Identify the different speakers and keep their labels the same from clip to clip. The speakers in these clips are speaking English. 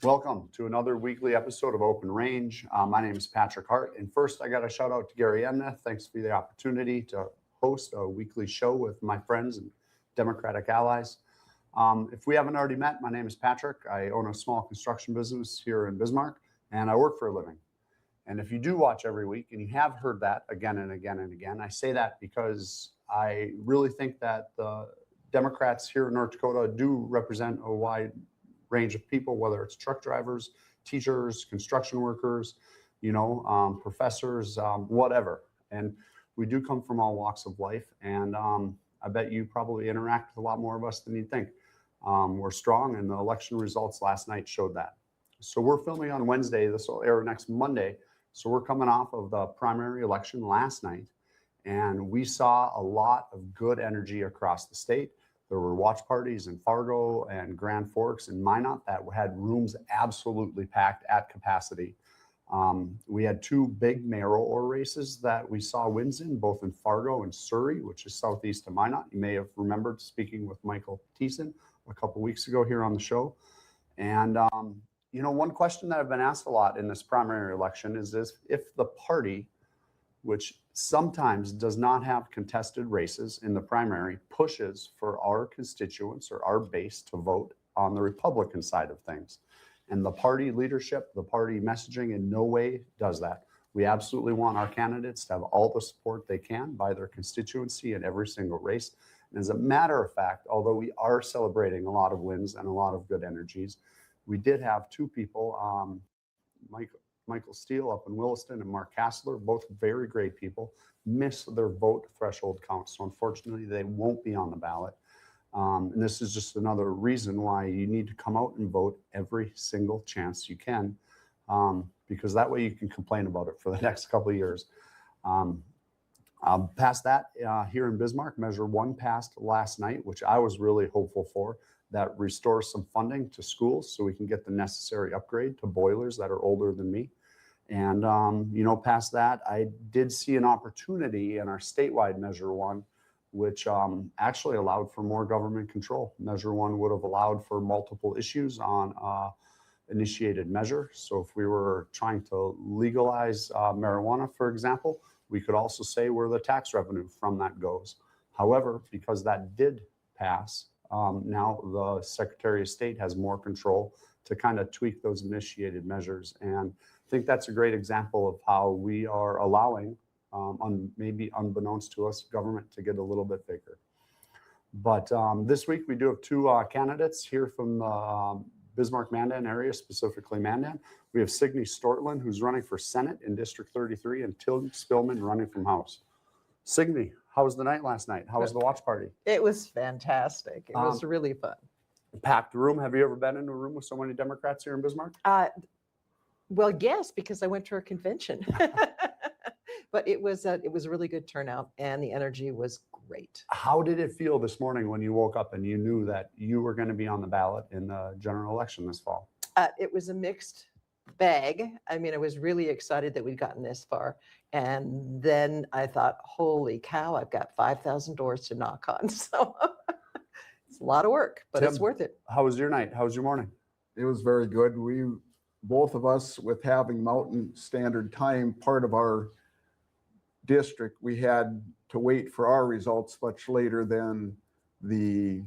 Speaker 1: Welcome to another weekly episode of Open Range. My name is Patrick Hart, and first I got to shout out to Gary Emna. Thanks for the opportunity to host a weekly show with my friends and Democratic allies. If we haven't already met, my name is Patrick. I own a small construction business here in Bismarck, and I work for a living. And if you do watch every week, and you have heard that again and again and again, I say that because I really think that the Democrats here in North Dakota do represent a wide range of people, whether it's truck drivers, teachers, construction workers, professors, whatever. And we do come from all walks of life. And I bet you probably interact with a lot more of us than you think. We're strong, and the election results last night showed that. So we're filming on Wednesday. This will air next Monday. So we're coming off of the primary election last night, and we saw a lot of good energy across the state. There were watch parties in Fargo and Grand Forks and Minot that had rooms absolutely packed at capacity. We had two big mayoral races that we saw wins in, both in Fargo and Surrey, which is southeast of Minot. You may have remembered speaking with Michael Thiessen a couple weeks ago here on the show. And, one question that I've been asked a lot in this primary election is if the party, which sometimes does not have contested races in the primary, pushes for our constituents or our base to vote on the Republican side of things. And the party leadership, the party messaging in no way does that. We absolutely want our candidates to have all the support they can by their constituency in every single race. And as a matter of fact, although we are celebrating a lot of wins and a lot of good energies, we did have two people, Michael Steele up in Williston and Mark Hassler, both very great people, miss their vote threshold count. So unfortunately, they won't be on the ballot. And this is just another reason why you need to come out and vote every single chance you can, because that way you can complain about it for the next couple of years. Past that, here in Bismarck, Measure 1 passed last night, which I was really hopeful for. That restores some funding to schools so we can get the necessary upgrade to boilers that are older than me. And, past that, I did see an opportunity in our statewide Measure 1, which actually allowed for more government control. Measure 1 would have allowed for multiple issues on initiated measure. So if we were trying to legalize marijuana, for example, we could also say where the tax revenue from that goes. However, because that did pass, now the Secretary of State has more control to kind of tweak those initiated measures. And I think that's a great example of how we are allowing, maybe unbeknownst to us, government to get a little bit bigger. But this week we do have two candidates here from the Bismarck-Mandan area, specifically Mandan. We have Signe Snortland, who's running for Senate in District 33, and Tim Spilman running from House. Signe, how was the night last night? How was the watch party?
Speaker 2: It was fantastic. It was really fun.
Speaker 1: Packed room. Have you ever been in a room with so many Democrats here in Bismarck?
Speaker 2: Well, yes, because I went to a convention. But it was a really good turnout, and the energy was great.
Speaker 1: How did it feel this morning when you woke up and you knew that you were going to be on the ballot in the general election this fall?
Speaker 2: It was a mixed bag. I mean, I was really excited that we'd gotten this far. And then I thought, holy cow, I've got 5,000 doors to knock on. So it's a lot of work, but
Speaker 1: Tim,
Speaker 2: it's worth it.
Speaker 1: How was your night? How was your morning?
Speaker 3: It was very good. Both of us, with having Mountain Standard Time, part of our district, we had to wait for our results much later than the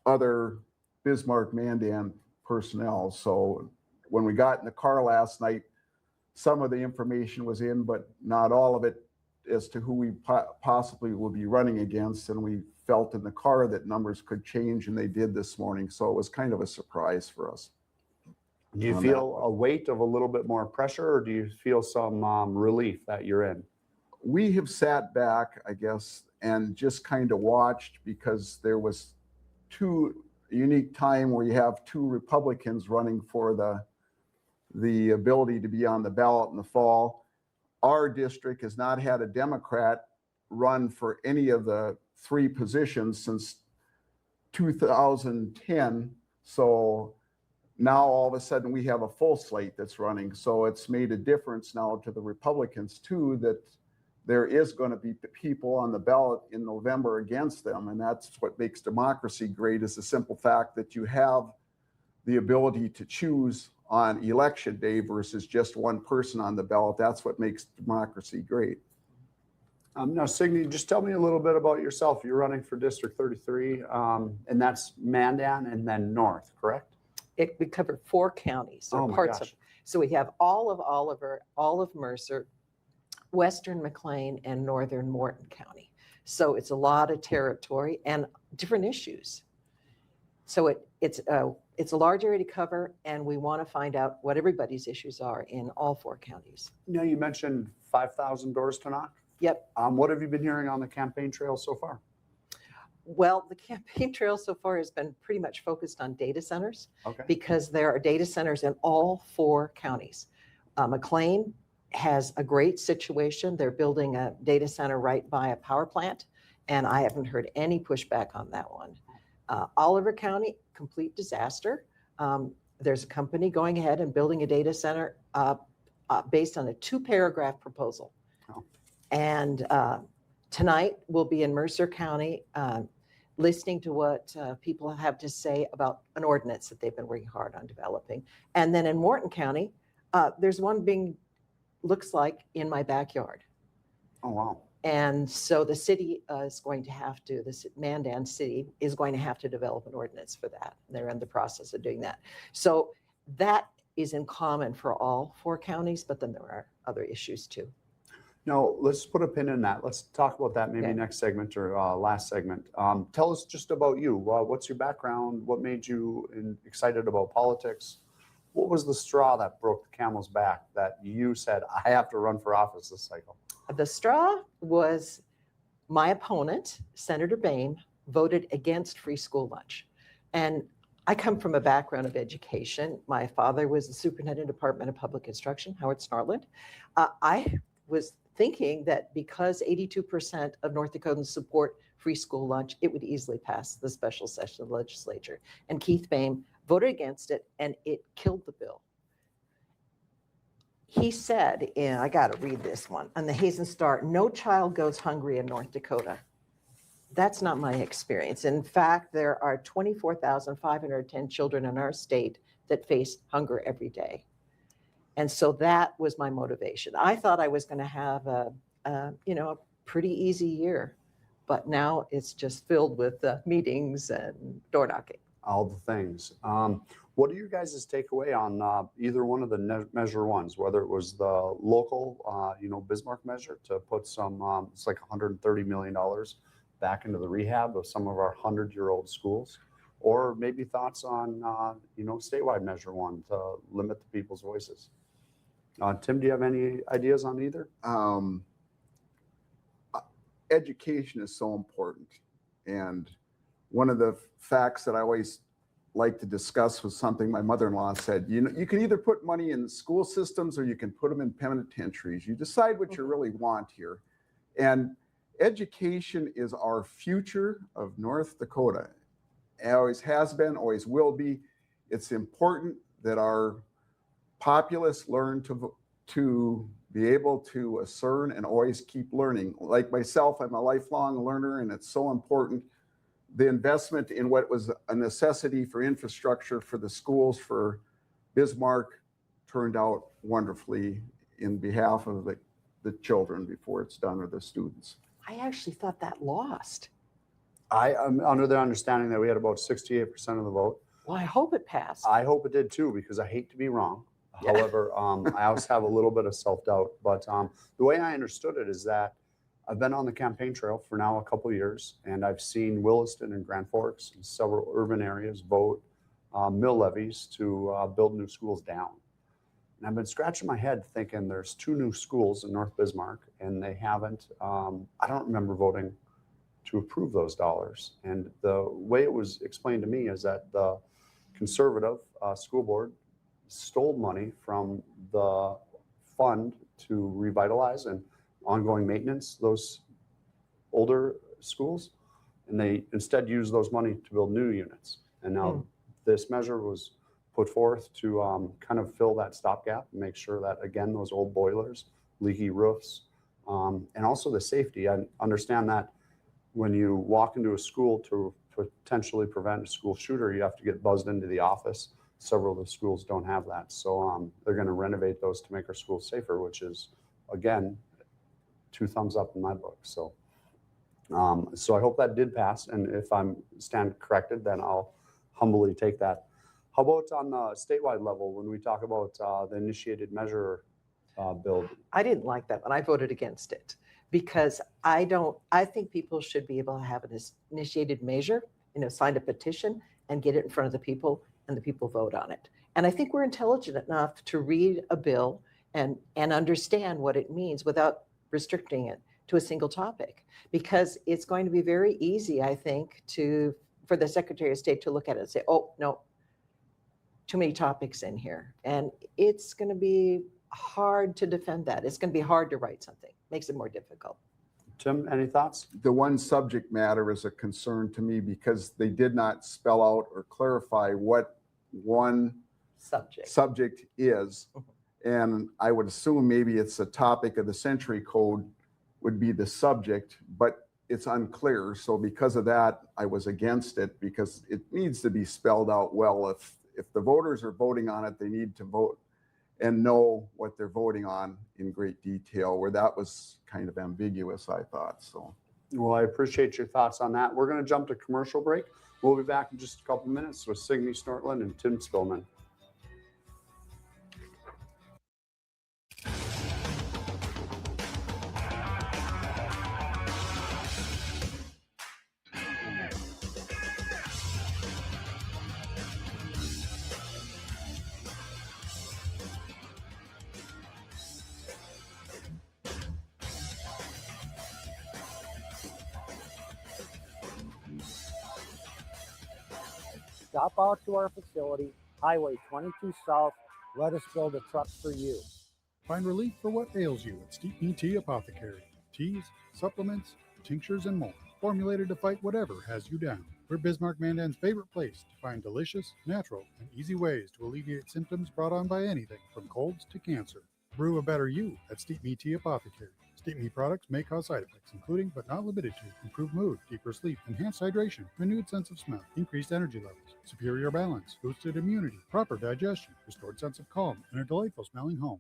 Speaker 3: other Bismarck-Mandan personnel. So when we got in the car last night, some of the information was in, but not all of it as to who we possibly will be running against. And we felt in the car that numbers could change, and they did this morning. So it was kind of a surprise for us.
Speaker 1: Do you feel a weight of a little bit more pressure, or do you feel some relief that you're in?
Speaker 3: We have sat back, I guess, and just kind of watched, because there was two unique time where you have two Republicans running for the ability to be on the ballot in the fall. Our district has not had a Democrat run for any of the three positions since 2010. So now all of a sudden we have a full slate that's running. So it's made a difference now to the Republicans too, that there is going to be people on the ballot in November against them. And that's what makes democracy great, is the simple fact that you have the ability to choose on election day versus just one person on the ballot. That's what makes democracy great.
Speaker 1: Now, Signe, just tell me a little bit about yourself. You're running for District 33, and that's Mandan and then North, correct?
Speaker 2: We cover 4 counties or
Speaker 1: Oh my
Speaker 2: parts
Speaker 1: gosh.
Speaker 2: of. So we have all of Oliver, all of Mercer, Western McLean, and Northern Morton County. So it's a lot of territory and different issues. So it's a large area to cover, and we want to find out what everybody's issues are in all 4 counties.
Speaker 1: Now, you mentioned 5,000 doors to knock.
Speaker 2: Yep.
Speaker 1: What have you been hearing on the campaign trail so far?
Speaker 2: Well, the campaign trail so far has been pretty much focused on data centers
Speaker 1: Okay.
Speaker 2: because there are data centers in all 4 counties. McLean has a great situation. They're building a data center right by a power plant, and I haven't heard any pushback on that one. Oliver County, complete disaster. There's a company going ahead and building a data center based on a 2-paragraph proposal.
Speaker 1: Oh.
Speaker 2: And tonight we'll be in Mercer County listening to what people have to say about an ordinance that they've been working hard on developing. And then in Morton County, there's one being, looks like, in my backyard.
Speaker 1: Oh, wow.
Speaker 2: And so the city is going to have to, the Mandan city is going to have to develop an ordinance for that. They're in the process of doing that. So that is in common for all 4 counties, but then there are other issues too.
Speaker 1: Now, let's put a pin in that. Let's talk about that maybe
Speaker 2: Okay.
Speaker 1: next segment or last segment. Tell us just about you. What's your background? What made you excited about politics? What was the straw that broke the camel's back that you said, I have to run for office this cycle?
Speaker 2: The straw was my opponent, Senator Boehm, voted against free school lunch. And I come from a background of education. My father was the superintendent of Department of Public Instruction, Hart Snortland. I was thinking that because 82% of North Dakotans support free school lunch, it would easily pass the special session of the legislature. And Keith Boehm voted against it, and it killed the bill. He said, and I got to read this one, on the Hazen Star, no child goes hungry in North Dakota. That's not my experience. In fact, there are 24,510 children in our state that face hunger every day. And so that was my motivation. I thought I was going to have a pretty easy year, but now it's just filled with meetings and door knocking.
Speaker 1: All the things. What are you guys' takeaway on either one of the measure ones, whether it was the local, Bismarck measure to put some, it's like $130 million back into the rehab of some of our 100-year-old schools, or maybe thoughts on, statewide measure one to limit the people's voices? Tim, do you have any ideas on either?
Speaker 3: Education is so important. And one of the facts that I always like to discuss was something my mother-in-law said. You can either put money in school systems or you can put them in penitentiaries. You decide what you really want here. And education is our future of North Dakota. It always has been, always will be. It's important that our populace learn to be able to discern and always keep learning. Like myself, I'm a lifelong learner, and it's so important. The investment in what was a necessity for infrastructure for the schools for Bismarck turned out wonderfully in behalf of the children before it's done, or the students.
Speaker 2: I actually thought that lost.
Speaker 1: I am under the understanding that we had about 68% of the vote.
Speaker 2: Well, I hope it passed.
Speaker 1: I hope it did too, because I hate to be wrong.
Speaker 2: Yeah.
Speaker 1: However, I always have a little bit of self-doubt. But the way I understood it is that I've been on the campaign trail for now a couple of years, and I've seen Williston and Grand Forks and several urban areas vote mill levies to build new schools down. And I've been scratching my head thinking there's 2 new schools in North Bismarck, and they haven't, I don't remember voting to approve those dollars. And the way it was explained to me is that the conservative school board stole money from the fund to revitalize and ongoing maintenance those older schools, and they instead used those money to build new units. And now this measure was put forth to kind of fill that stopgap and make sure that, again, those old boilers, leaky roofs, and also the safety. I understand that when you walk into a school to potentially prevent a school shooter, you have to get buzzed into the office several of the schools don't have that. So they're going to renovate those to make our schools safer, which is, again, 2 thumbs up in my book. So I hope that did pass. And if I'm stand corrected, then I'll humbly take that. How about on the statewide level when we talk about the initiated measure bill?
Speaker 2: I didn't like that one. I voted against it because I think people should be able to have an initiated measure, sign a petition and get it in front of the people and the people vote on it. And I think we're intelligent enough to read a bill and understand what it means without restricting it to a single topic, because it's going to be very easy, I think, for the Secretary of State to look at it and say, oh, no, too many topics in here. And it's going to be hard to defend that. It's going to be hard to write something. Makes it more difficult.
Speaker 1: Tim, any thoughts?
Speaker 3: The one subject matter is a concern to me because they did not spell out or clarify what one subject is. And I would assume maybe it's a topic of the century code would be the subject, but it's unclear. So because of that, I was against it because it needs to be spelled out well. If the voters are voting on it, they need to vote and know what they're voting on in great detail, where that was kind of ambiguous, I thought. So,
Speaker 1: well, I appreciate your thoughts on that. We're going to jump to commercial break. We'll be back in just a couple minutes with Signe Snortland and Tim Spilman.
Speaker 4: Stop out to our facility, Highway 22 South. Let us build a truck for you.
Speaker 5: Find relief for what ails you at Steepney Tea Apothecary. Teas, supplements, tinctures, and more. Formulated to fight whatever has you down. We're Bismarck Mandan's favorite place to find delicious, natural, and easy ways to alleviate symptoms brought on by anything from colds to cancer. Brew a better you at Steepney Tea Apothecary. Steepney products may cause side effects, including but not limited to improved mood, deeper sleep, enhanced hydration, renewed sense of smell, increased energy levels, superior balance, boosted immunity, proper digestion, restored sense of calm, and a delightful smelling home.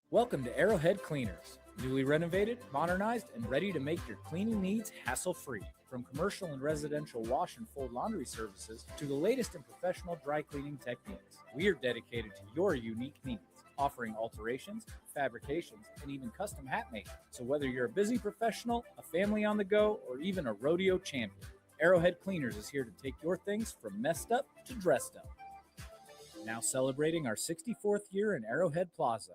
Speaker 6: Welcome to Arrowhead Cleaners. Newly renovated, modernized, and ready to make your cleaning needs hassle-free. From commercial and residential wash and fold laundry services to the latest in professional dry cleaning techniques, we are dedicated to your unique needs, offering alterations, fabrications, and even custom hat making. So whether you're a busy professional, a family on the go, or even a rodeo champion, Arrowhead Cleaners is here to take your things from messed up to dressed up. Now celebrating our 64th year in Arrowhead Plaza.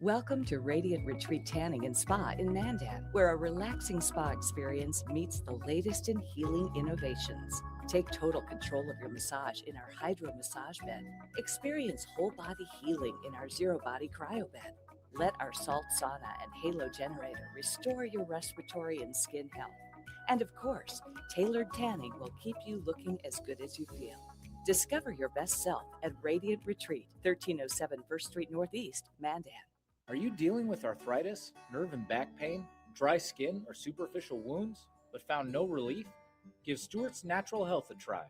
Speaker 7: Welcome to Radiant Retreat Tanning and Spa in Mandan, where a relaxing spa experience meets the latest in healing innovations. Take total control of your massage in our Hydro Massage Bed. Experience whole body healing in our Zero Body Cryo Bed. Let our salt sauna and halo generator restore your respiratory and skin health. And of course, tailored tanning will keep you looking as good as you feel. Discover your best self at Radiant Retreat, 1307 1st Street Northeast, Mandan.
Speaker 6: Are you dealing with arthritis, nerve and back pain, dry skin, or superficial wounds, but found no relief? Give Stewart's Natural Health a try.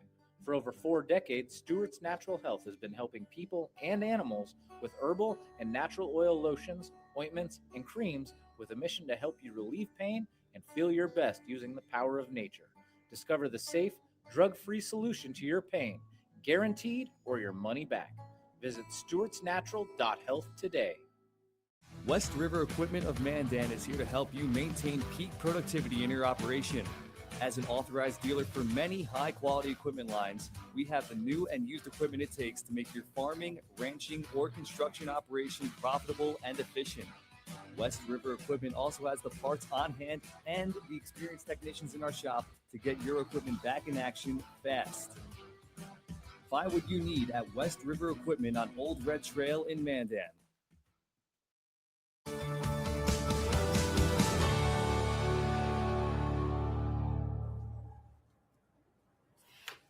Speaker 6: For over 4 decades, Stewart's Natural Health has been helping people and animals with herbal and natural oil lotions, ointments, and creams with a mission to help you relieve pain and feel your best using the power of nature. Discover the safe, drug-free solution to your pain, guaranteed or your money back. Visit stewartsnatural.health today.
Speaker 8: West River Equipment of Mandan is here to help you maintain peak productivity in your operation. As an authorized dealer for many high-quality equipment lines, we have the new and used equipment it takes to make your farming, ranching, or construction operation profitable and efficient. West River Equipment also has the parts on hand and the experienced technicians in our shop to get your equipment back in action fast. Find what you need at West River Equipment on Old Red Trail in Mandan.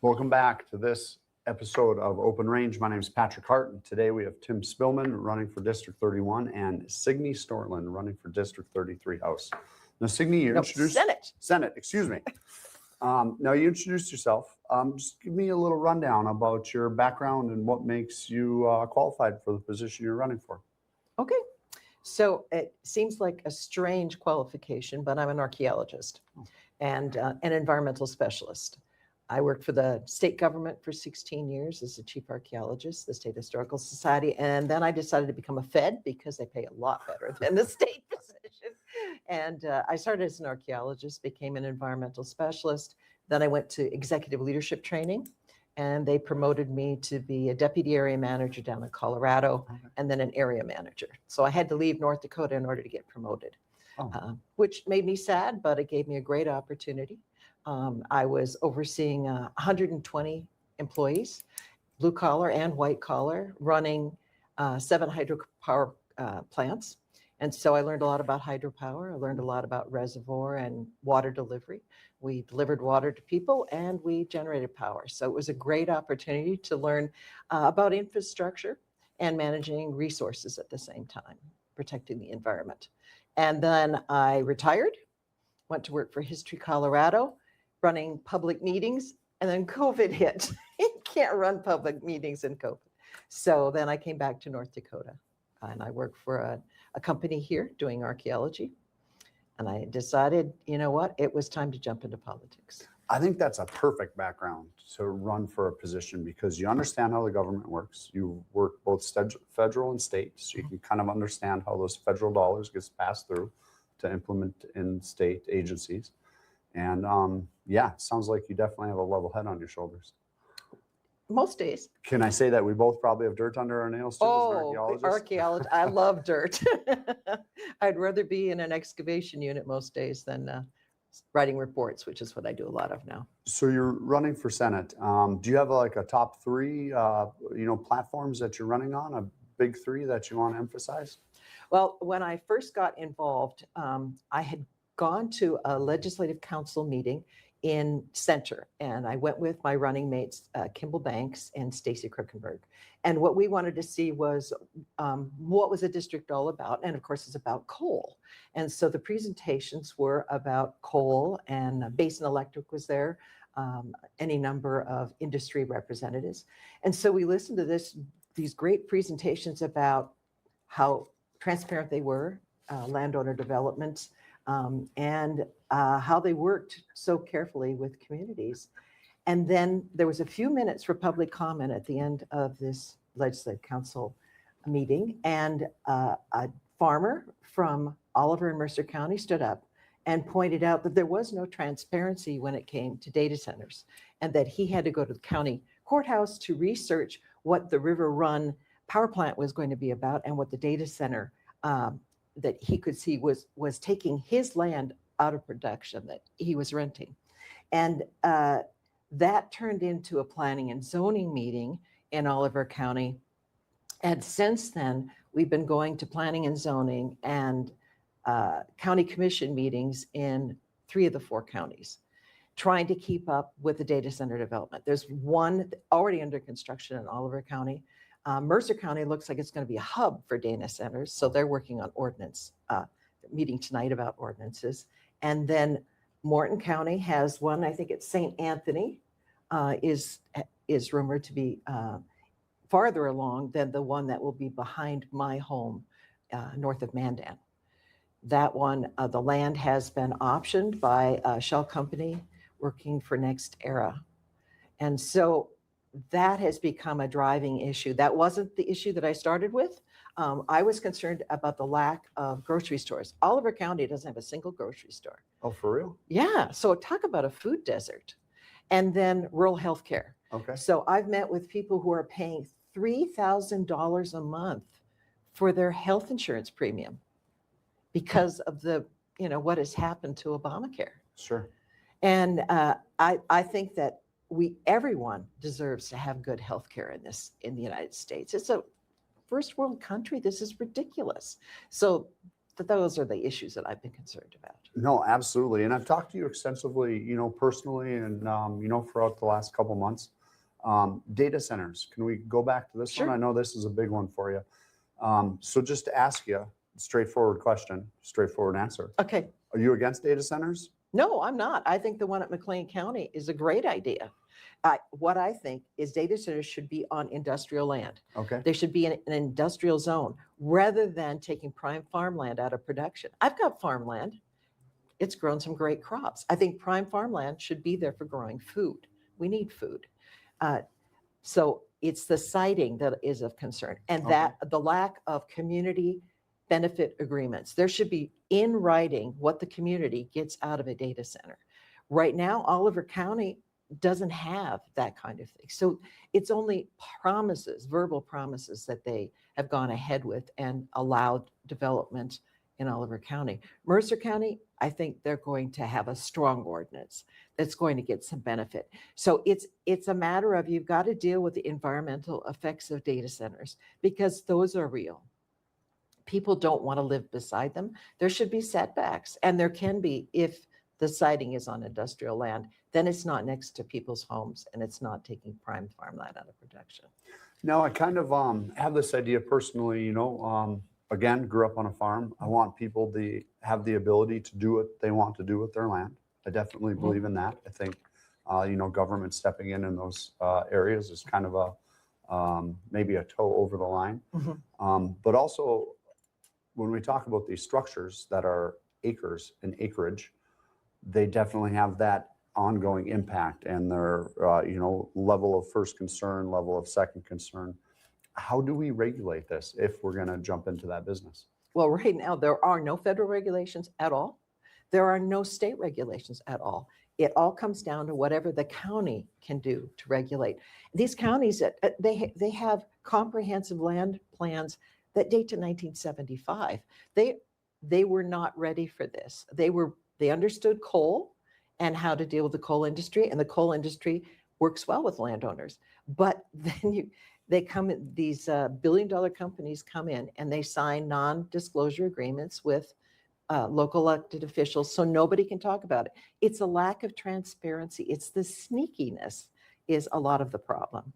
Speaker 1: Welcome back to this episode of Open Range. My name is Patrick Hart, and today we have Tim Spilman running for District 31 and Signe Snortland running for District 33 House. Now, Signe, you're introduced.
Speaker 2: Senate.
Speaker 1: Senate, excuse me. Now you introduced yourself. Just give me a little rundown about your background and what makes you qualified for the position you're running for.
Speaker 2: Okay. So it seems like a strange qualification, but I'm an archaeologist and an environmental specialist. I worked for the state government for 16 years as the chief archaeologist, the State Historical Society. And then I decided to become a Fed because they pay a lot better than the state position. And I started as an archaeologist, became an environmental specialist. Then I went to executive leadership training, and they promoted me to be a deputy area manager down in Colorado, and then an area manager. So I had to leave North Dakota in order to get promoted, which made me sad, but it gave me a great opportunity. I was overseeing 120 employees, blue collar and white collar, running 7 hydropower plants. And so I learned a lot about hydropower. I learned a lot about reservoir and water delivery. We delivered water to people and we generated power. So it was a great opportunity to learn about infrastructure and managing resources at the same time, protecting the environment. And then I retired, went to work for History Colorado, running public meetings, and then COVID hit. You can't run public meetings in COVID. So then I came back to North Dakota and I worked for a company here doing archaeology. And I decided, you know what, it was time to jump into politics.
Speaker 1: I think that's a perfect background to run for a position because you understand how the government works. You work both federal and state, so you can kind of understand how those federal dollars gets passed through to implement in state agencies. And yeah, sounds like you definitely have a level head on your shoulders.
Speaker 2: Most days.
Speaker 1: Can I say that we both probably have dirt under our nails too as an archaeologist?
Speaker 2: Archaeologist. I love dirt. I'd rather be in an excavation unit most days than writing reports, which is what I do a lot of now.
Speaker 1: So you're running for Senate. Do you have like a top 3, platforms that you're running on, a big 3 that you want to emphasize?
Speaker 2: Well, when I first got involved, I had gone to a legislative council meeting in Center, and I went with my running mates, Kimball Banks and Stacy Crookenberg. And what we wanted to see was what was the district all about? And of course, it's about coal. And so the presentations were about coal, and Basin Electric was there, any number of industry representatives. And so we listened to these great presentations about how transparent they were, landowner development, and how they worked so carefully with communities. And then there was a few minutes for public comment at the end of this legislative council meeting. And a farmer from Oliver and Mercer County stood up and pointed out that there was no transparency when it came to data centers, and that he had to go to the county courthouse to research what the River Run power plant was going to be about, and what the data center that he could see was taking his land out of production that he was renting. And that turned into a planning and zoning meeting in Oliver County. And since then, we've been going to planning and zoning and county commission meetings in 3 of the 4 counties, trying to keep up with the data center development. There's one already under construction in Oliver County. Mercer County looks like it's going to be a hub for data centers, so they're working on ordinance, meeting tonight about ordinances. And then Morton County has one, I think it's St. Anthony, is rumored to be farther along than the one that will be behind my home, north of Mandan. That one, the land has been optioned by a shell company working for Next Era. And so that has become a driving issue. That wasn't the issue that I started with. I was concerned about the lack of grocery stores. Oliver County doesn't have a single grocery store.
Speaker 1: Oh, for real?
Speaker 2: Yeah, so talk about a food desert. And then rural healthcare. Okay. So I've met with people who are paying $3,000 a month for their health insurance premium because of what has happened to Obamacare.
Speaker 1: Sure.
Speaker 2: And I think that everyone deserves to have good health care in the United States. It's a first world country. This is ridiculous. So those are the issues that I've been concerned about.
Speaker 1: No, absolutely. And I've talked to you extensively, personally and, throughout the last couple months. Data centers, can we go back to this
Speaker 2: Sure.
Speaker 1: one? I know this is a big one for you. So just to ask you, straightforward question, straightforward answer.
Speaker 2: Okay.
Speaker 1: Are you against data centers?
Speaker 2: No, I'm not. I think the one at McLean County is a great idea. What I think is data centers should be on industrial land.
Speaker 1: Okay.
Speaker 2: They should be in an industrial zone rather than taking prime farmland out of production. I've got farmland. It's grown some great crops. I think prime farmland should be there for growing food. We need food. So it's the siting that is of concern, and that the lack of community benefit agreements. There should be in writing what the community gets out of a data center. Right now, Oliver County doesn't have that kind of thing. So it's only promises, verbal promises, that they have gone ahead with and allowed development in Oliver County. Mercer County, I think they're going to have a strong ordinance that's going to get some benefit. So it's a matter of, you've got to deal with the environmental effects of data centers, because those are real. People don't want to live beside them. There should be setbacks, and there can be if the siting is on industrial land. Then it's not next to people's homes, and it's not taking prime farmland out of production.
Speaker 1: Now, I kind of have this idea personally, again, grew up on a farm. I want people to have the ability to do what they want to do with their land. I definitely believe in that. I think, government stepping in those areas is kind of maybe a toe over the line. But also, when we talk about these structures that are acres and acreage, they definitely have that ongoing impact, and their level of first concern, level of second concern. How do we regulate this if we're going to jump into that business?
Speaker 2: Well, right now, there are no federal regulations at all. There are no state regulations at all. It all comes down to whatever the county can do to regulate. These counties, they have comprehensive land plans that date to 1975. They were not ready for this. They understood coal and how to deal with the coal industry, and the coal industry works well with landowners. But then these billion-dollar companies come in and they sign non-disclosure agreements with local elected officials, so nobody can talk about it. It's a lack of transparency. It's the sneakiness is a lot of the problem.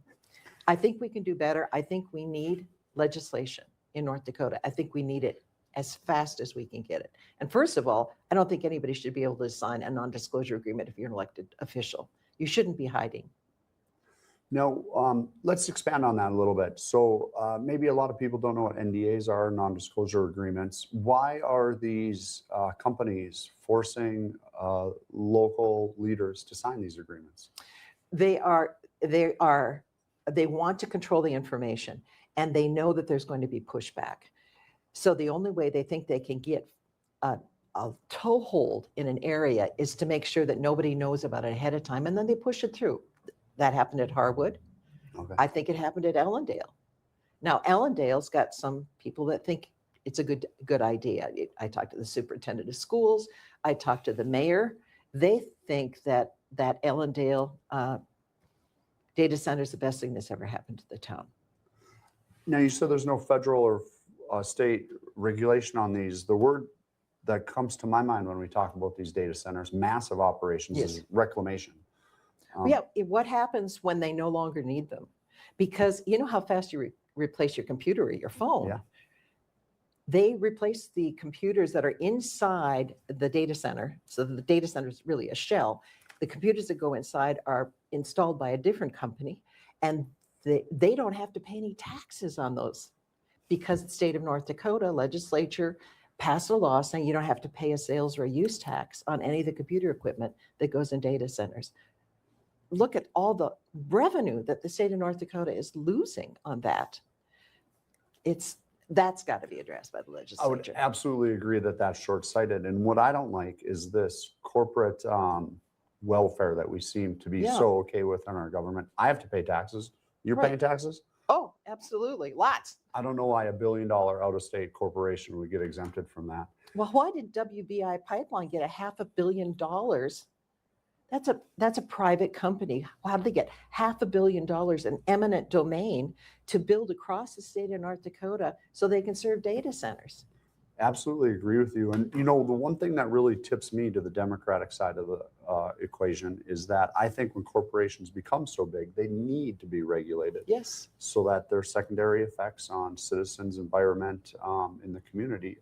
Speaker 2: I think we can do better. I think we need legislation in North Dakota. I think we need it as fast as we can get it. And first of all, I don't think anybody should be able to sign a non-disclosure agreement if you're an elected official. You shouldn't be hiding.
Speaker 1: Now, let's expand on that a little bit. So maybe a lot of people don't know what NDAs are, non-disclosure agreements. Why are these companies forcing local leaders to sign these agreements?
Speaker 2: They want to control the information, and they know that there's going to be pushback. So the only way they think they can get a toehold in an area is to make sure that nobody knows about it ahead of time, and then they push it through. That happened at Harwood.
Speaker 1: Okay.
Speaker 2: I think it happened at Ellendale. Now, Ellendale's got some people that think it's a good idea. I talked to the superintendent of schools. I talked to the mayor. They think that Ellendale data center is the best thing that's ever happened to the town.
Speaker 1: Now, you said there's no federal or state regulation on these. The word that comes to my mind when we talk about these data centers, massive operations,
Speaker 2: Yes.
Speaker 1: is reclamation.
Speaker 2: What happens when they no longer need them? Because you know how fast you replace your computer or your phone.
Speaker 1: Yeah.
Speaker 2: They replace the computers that are inside the data center. So the data center is really a shell. The computers that go inside are installed by a different company, and they don't have to pay any taxes on those, because the state of North Dakota legislature passed a law saying you don't have to pay a sales or a use tax on any of the computer equipment that goes in data centers. Look at all the revenue that the state of North Dakota is losing on that. That's got to be addressed by the legislature.
Speaker 1: I would absolutely agree that that's short-sighted. And what I don't like is this corporate welfare that we seem to be so okay with in our government. I have to pay taxes. You're paying taxes?
Speaker 2: Oh, absolutely. Lots.
Speaker 1: I don't know why a $1 billion out-of-state corporation would get exempted from that.
Speaker 2: Well, why did WBI Pipeline get $500 million? That's a private company. How did they get $500 million in eminent domain to build across the state of North Dakota so they can serve data centers?
Speaker 1: Absolutely agree with you. And, the one thing that really tips me to the Democratic side of the equation is that I think when corporations become so big, they need to be regulated.
Speaker 2: Yes.
Speaker 1: So that their secondary effects on citizens, environment, in the community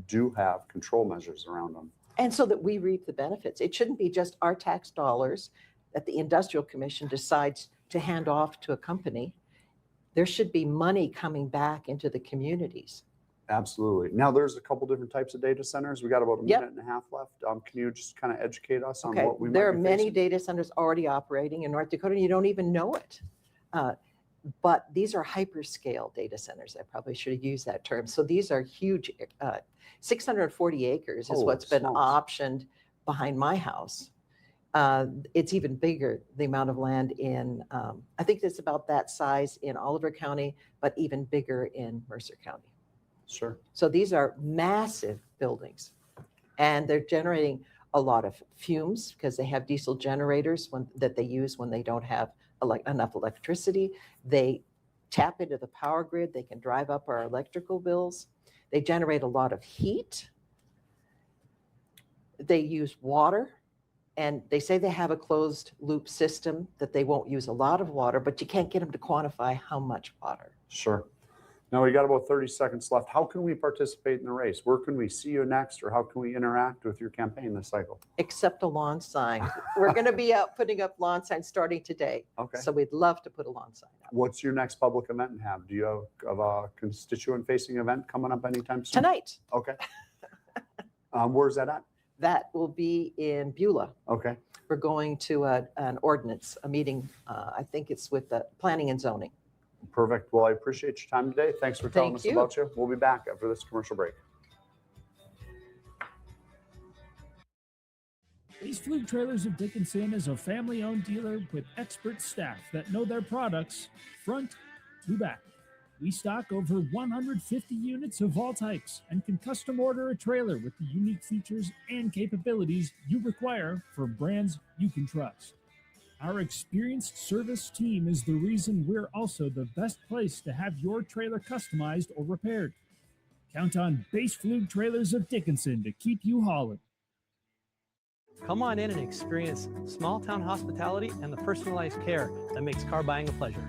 Speaker 1: do have control measures around them.
Speaker 2: And so that we reap the benefits. It shouldn't be just our tax dollars that the Industrial Commission decides to hand off to a company. There should be money coming back into the communities.
Speaker 1: Absolutely. Now, there's a couple different types of data centers. We got about a
Speaker 2: Yep.
Speaker 1: minute and a half left. Can you just kind of educate us on
Speaker 2: Okay,
Speaker 1: what we might
Speaker 2: there are
Speaker 1: be
Speaker 2: many
Speaker 1: facing?
Speaker 2: data centers already operating in North Dakota, and you don't even know it. But these are hyperscale data centers. I probably should have used that term. So these are huge. 640 acres is
Speaker 1: Holy
Speaker 2: what's been
Speaker 1: smokes.
Speaker 2: optioned behind my house. It's even bigger, the amount of land in, I think it's about that size in Oliver County, but even bigger in Mercer County.
Speaker 1: Sure.
Speaker 2: So these are massive buildings, and they're generating a lot of fumes because they have diesel generators that they use when they don't have enough electricity. They tap into the power grid. They can drive up our electrical bills. They generate a lot of heat. They use water, and they say they have a closed loop system that they won't use a lot of water, but you can't get them to quantify how much water.
Speaker 1: Sure. Now we got about 30 seconds left. How can we participate in the race? Where can we see you next, or how can we interact with your campaign this cycle?
Speaker 2: Except a lawn sign. We're going to be out putting up lawn signs starting today.
Speaker 1: Okay.
Speaker 2: So we'd love to put a lawn sign up.
Speaker 1: What's your next public event and have? Do you have a constituent-facing event coming up anytime soon?
Speaker 2: Tonight,
Speaker 1: Okay. Where's that at?
Speaker 2: that will be in Beulah.
Speaker 1: Okay.
Speaker 2: We're going to an ordinance, a meeting. I think it's with the planning and zoning.
Speaker 1: Perfect. Well, I appreciate your time today. Thanks for telling
Speaker 2: Thank
Speaker 1: us
Speaker 2: you.
Speaker 1: about you. We'll be back after this commercial break.
Speaker 9: East Fluke Trailers of Dickinson is a family-owned dealer with expert staff that know their products front to back. We stock over 150 units of all types and can custom order a trailer with the unique features and capabilities you require for brands you can trust. Our experienced service team is the reason we're also the best place to have your trailer customized or repaired. Count on Base Fluke Trailers of Dickinson to keep you hauling.
Speaker 10: Come on in and experience small town hospitality and the personalized care that makes car buying a pleasure.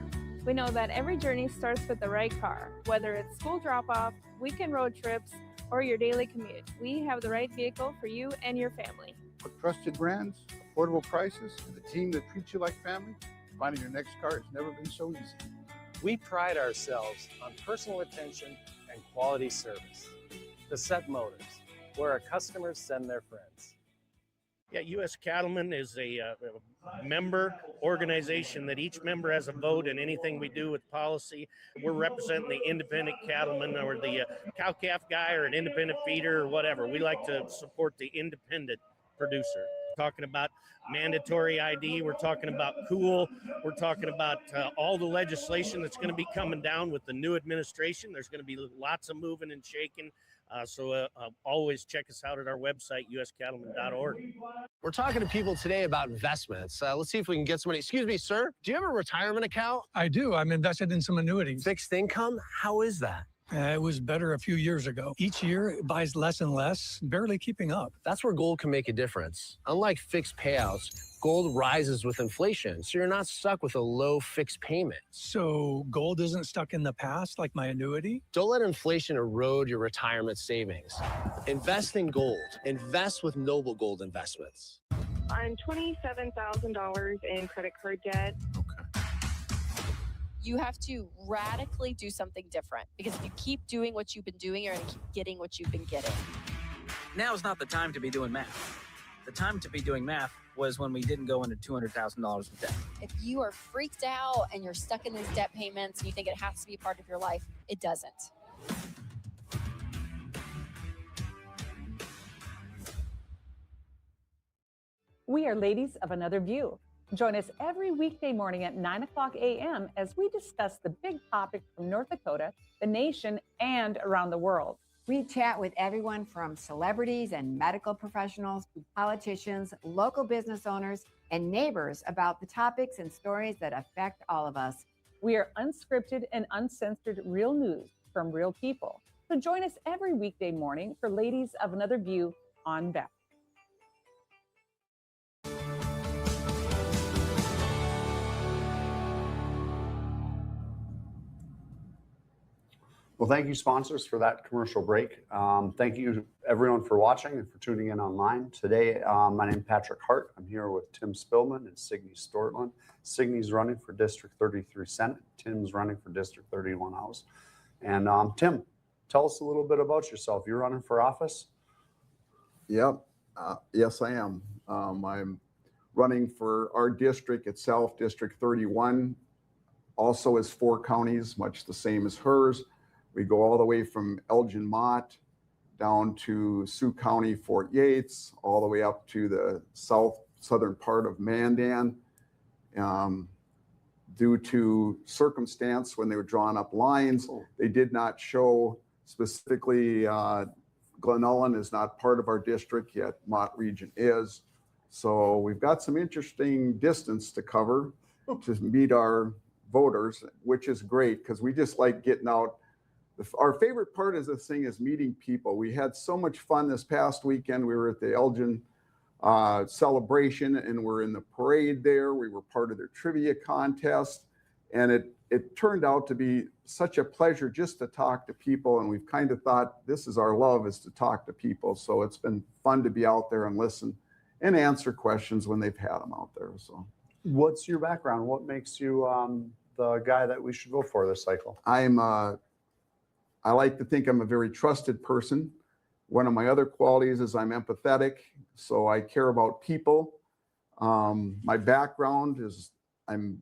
Speaker 11: We know that every journey starts with the right car, whether it's school drop-off, weekend road trips, or your daily commute. We have the right vehicle for you and your family.
Speaker 12: With trusted brands, affordable prices, and a team that treats you like family, finding your next car has never been so easy.
Speaker 10: We pride ourselves on personal attention and quality service. Cassette Motors, where our customers send their friends.
Speaker 13: Yeah, U.S. Cattlemen is a member organization that each member has a vote in anything we do with policy. We're representing the independent cattleman or the cow-calf guy or an independent feeder or whatever. We like to support the independent producer. We're talking about mandatory ID. We're talking about cool. We're talking about all the legislation that's going to be coming down with the new administration. There's going to be lots of moving and shaking. So always check us out at our website, uscattleman.org.
Speaker 14: We're talking to people today about investments. Let's see if we can get somebody. Excuse me, sir. Do you have a retirement account?
Speaker 15: I do. I'm invested in some annuities.
Speaker 14: Fixed income? How is that?
Speaker 15: It was better a few years ago. Each year it buys less and less, barely keeping up.
Speaker 14: That's where gold can make a difference. Unlike fixed payouts, gold rises with inflation, so you're not stuck with a low fixed payment.
Speaker 15: So gold isn't stuck in the past like my annuity?
Speaker 14: Don't let inflation erode your retirement savings. Invest in gold. Invest with Noble Gold Investments.
Speaker 16: I'm $27,000 in credit card debt.
Speaker 17: You have to radically do something different, because if you keep doing what you've been doing, you're going to keep getting what you've been getting.
Speaker 18: Now is not the time to be doing math. The time to be doing math was when we didn't go into $200,000 of debt.
Speaker 17: If you are freaked out and you're stuck in these debt payments and you think it has to be a part of your life, it doesn't.
Speaker 19: We are Ladies of Another View. Join us every weekday morning at 9 o'clock a.m. as we discuss the big topics from North Dakota, the nation, and around the world.
Speaker 20: We chat with everyone from celebrities and medical professionals to politicians, local business owners, and neighbors about the topics and stories that affect all of us.
Speaker 19: We are unscripted and uncensored real news from real people. So join us every weekday morning for Ladies of Another View on BEP.
Speaker 1: Well, thank you, sponsors, for that commercial break. Thank you, everyone, for watching and for tuning in online. Today, my name is Patrick Hart. I'm here with Tim Spilman and Signe Snortland. Signe's running for District 33 Senate. Tim's running for District 31 House. And Tim, tell us a little bit about yourself. You're running for office?
Speaker 3: Yep. Yes, I am. I'm running for our district itself, District 31. Also is 4 counties, much the same as hers. We go all the way from Elgin Mott down to Sioux County, Fort Yates, all the way up to the southern part of Mandan. Due to circumstance, when they were drawing up lines, they did not show specifically Glen Ellen is not part of our district yet. Mott region is. So we've got some interesting distance to cover to meet our voters, which is great because we just like getting out. Our favorite part of this thing is meeting people. We had so much fun this past weekend. We were at the Elgin celebration and we're in the parade there. We were part of their trivia contest. And it turned out to be such a pleasure just to talk to people. And we've kind of thought this is our love, is to talk to people. So it's been fun to be out there and listen and answer questions when they've had them out there. So
Speaker 1: what's your background? What makes you the guy that we should vote for this cycle?
Speaker 3: I like to think I'm a very trusted person. One of my other qualities is I'm empathetic. So I care about people. My background is I'm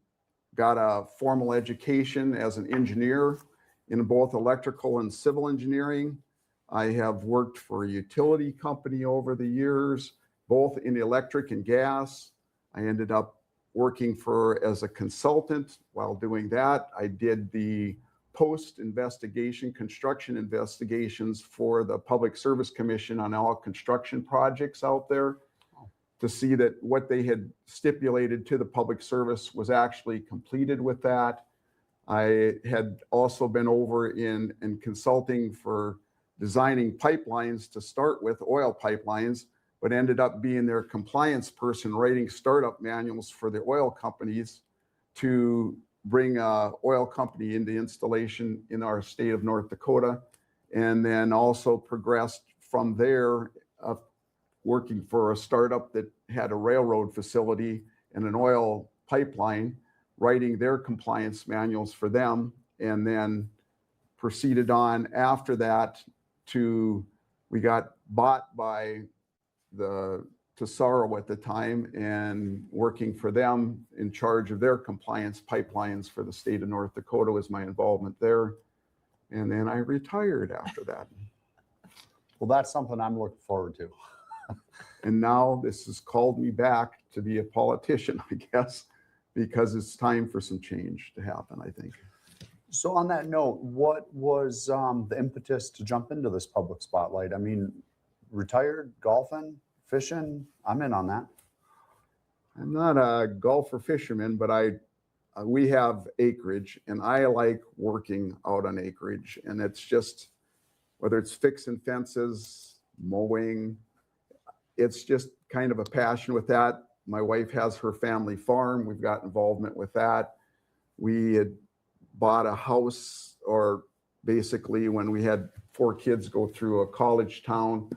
Speaker 3: got a formal education as an engineer in both electrical and civil engineering. I have worked for a utility company over the years, both in electric and gas. I ended up working as a consultant. While doing that, I did the post-investigation construction investigations for the Public Service Commission on all construction projects out there, to see that what they had stipulated to the public service was actually completed with that. I had also been over in consulting for designing pipelines to start with, oil pipelines, but ended up being their compliance person, writing startup manuals for the oil companies to bring a oil company into installation in our state of North Dakota. And then also progressed from there, working for a startup that had a railroad facility and an oil pipeline, writing their compliance manuals for them, and then proceeded on after that we got bought by the Tesoro at the time, and working for them in charge of their compliance pipelines for the state of North Dakota was my involvement there. And then I retired after that.
Speaker 1: Well, that's something I'm looking forward to.
Speaker 3: And now this has called me back to be a politician, I guess, because it's time for some change to happen, I think.
Speaker 1: So on that note, what was the impetus to jump into this public spotlight? I mean, retired, golfing, fishing, I'm in on that.
Speaker 3: I'm not a golfer fisherman, but we have acreage, and I like working out on acreage. And it's just, whether it's fixing fences, mowing, it's just kind of a passion with that. My wife has her family farm. We've got involvement with that. We had bought a house, or basically when we had 4 kids go through a college town.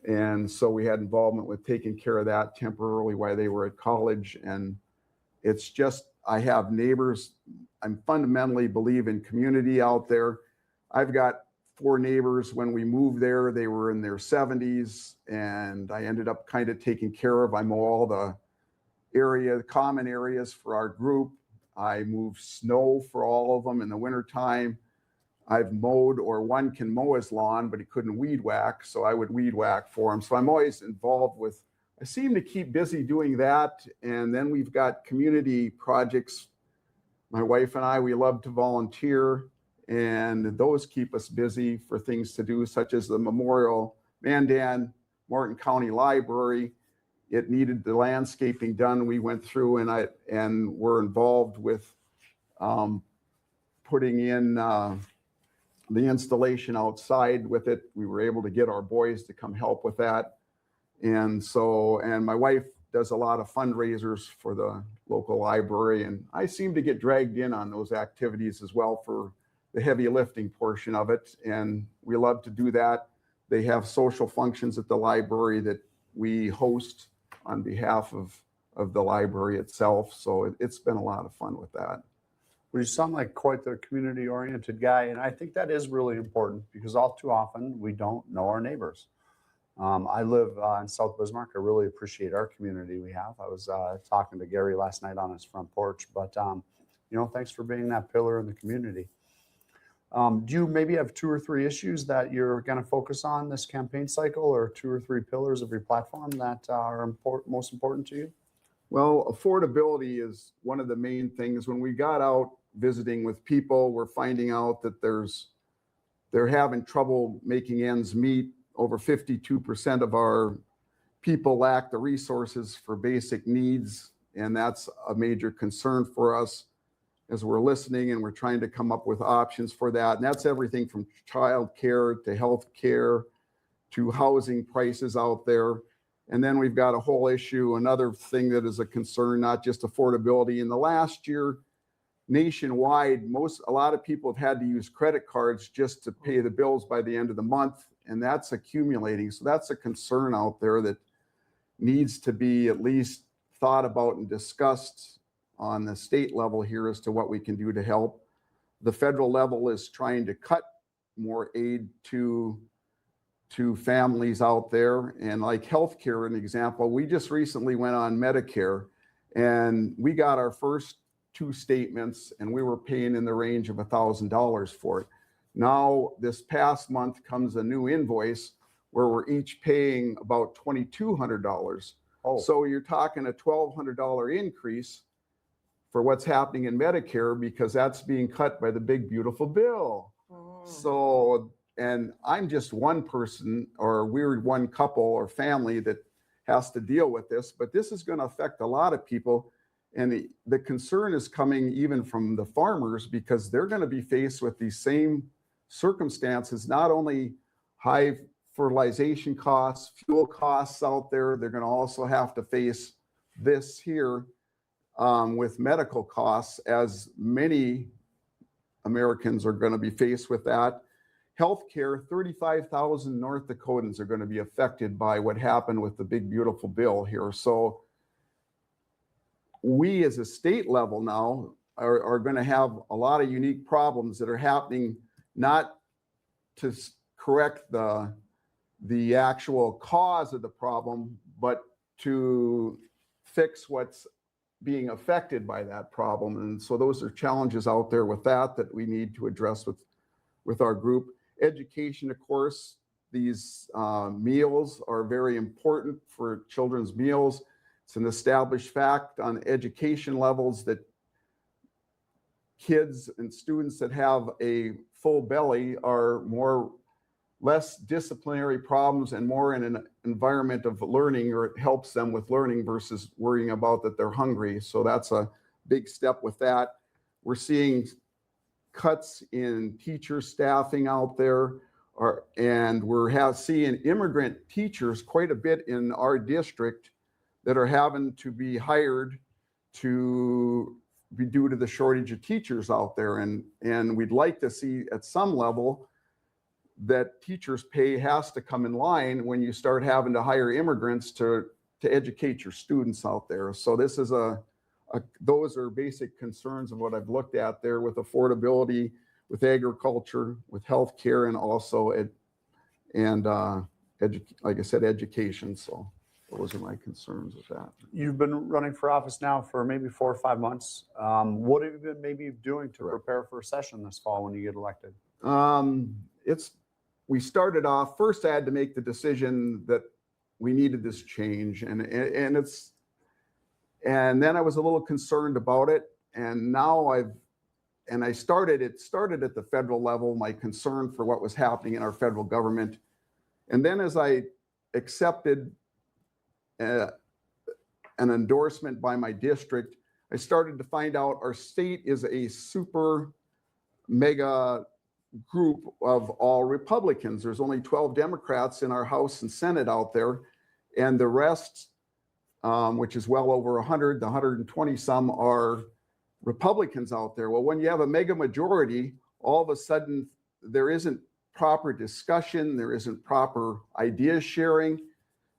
Speaker 3: And so we had involvement with taking care of that temporarily while they were at college. And it's just, I have neighbors. I fundamentally believe in community out there. I've got 4 neighbors. When we moved there, they were in their 70s, and I ended up kind of taking care of, I mow all the common areas for our group. I move snow for all of them in the wintertime. I've mowed, or one can mow his lawn, but he couldn't weed whack, so I would weed whack for him. So I'm always involved with, I seem to keep busy doing that. And then we've got community projects. My wife and I, we love to volunteer, and those keep us busy for things to do, such as the Memorial Mandan Morton County Library. It needed the landscaping done. We went through and were involved with putting in the installation outside with it. We were able to get our boys to come help with that. And my wife does a lot of fundraisers for the local library, and I seem to get dragged in on those activities as well for the heavy lifting portion of it. And we love to do that. They have social functions at the library that we host on behalf of the library itself. So it's been a lot of fun with that.
Speaker 1: Well, you sound like quite the community-oriented guy, and I think that is really important because all too often we don't know our neighbors. I live in South Bismarck. I really appreciate our community we have. I was talking to Gary last night on his front porch, but thanks for being that pillar in the community. Do you maybe have 2 or 3 issues that you're going to focus on this campaign cycle, or 2 or 3 pillars of your platform that are most important to you?
Speaker 3: Well, affordability is one of the main things. When we got out visiting with people, we're finding out that they're having trouble making ends meet. Over 52% of our people lack the resources for basic needs, and that's a major concern for us as we're listening, and we're trying to come up with options for that. And that's everything from child care to health care to housing prices out there. And then we've got a whole issue, another thing that is a concern, not just affordability. In the last year, nationwide, a lot of people have had to use credit cards just to pay the bills by the end of the month, and that's accumulating. So that's a concern out there that needs to be at least thought about and discussed on the state level here as to what we can do to help. The federal level is trying to cut more aid to families out there. And like healthcare, an example, we just recently went on Medicare and we got our first 2 statements and we were paying in the range of $1,000 for it. Now, this past month comes a new invoice where we're each paying about $2,200.
Speaker 1: Oh.
Speaker 3: So you're talking a $1,200 increase for what's happening in Medicare because that's being cut by the big, beautiful bill. So, and I'm just one person, or we're one couple or family that has to deal with this, but this is going to affect a lot of people. And the concern is coming even from the farmers because they're going to be faced with these same circumstances, not only high fertilization costs, fuel costs out there, they're going to also have to face this here with medical costs, as many Americans are going to be faced with that. Healthcare, 35,000 North Dakotans are going to be affected by what happened with the big, beautiful bill here. So we as a state level now are going to have a lot of unique problems that are happening, not to correct the actual cause of the problem, but to fix what's being affected by that problem. And so those are challenges out there with that we need to address with our group. Education, of course, these meals are very important for children's meals. It's an established fact on education levels that kids and students that have a full belly are less disciplinary problems and more in an environment of learning, or it helps them with learning versus worrying about that they're hungry. So that's a big step with that. We're seeing cuts in teacher staffing out there, and we're seeing immigrant teachers quite a bit in our district that are having to be hired to be due to the shortage of teachers out there. And we'd like to see at some level that teachers' pay has to come in line when you start having to hire immigrants to educate your students out there. So this is those are basic concerns of what I've looked at there with affordability, with agriculture, with healthcare, and also like I said, education. So those are my concerns with that.
Speaker 1: You've been running for office now for maybe 4 or 5 months. What have you been maybe doing to prepare for a session this fall when you get elected?
Speaker 3: We started off, first I had to make the decision that we needed this change, and then I was a little concerned about it, and now it started at the federal level, my concern for what was happening in our federal government. And then as I accepted an endorsement by my district, I started to find out our state is a super mega group of all Republicans. There's only 12 Democrats in our House and Senate out there, and the rest, which is well over 100, the 120 some, are Republicans out there. Well, when you have a mega majority, all of a sudden there isn't proper discussion, there isn't proper idea sharing.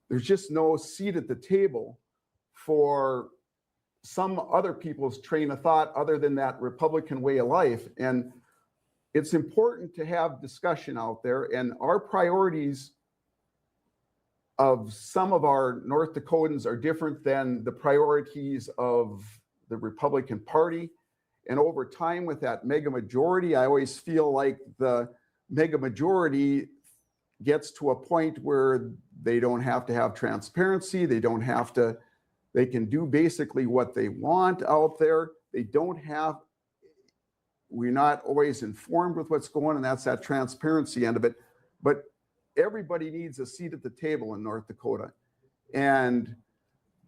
Speaker 3: There's just no seat at the table for some other people's train of thought other than that Republican way of life. And it's important to have discussion out there, and our priorities of some of our North Dakotans are different than the priorities of the Republican Party. And over time with that mega majority, I always feel like the mega majority gets to a point where they don't have to have transparency. They can do basically what they want out there. We're not always informed with what's going on, and that's that transparency end of it. But everybody needs a seat at the table in North Dakota. And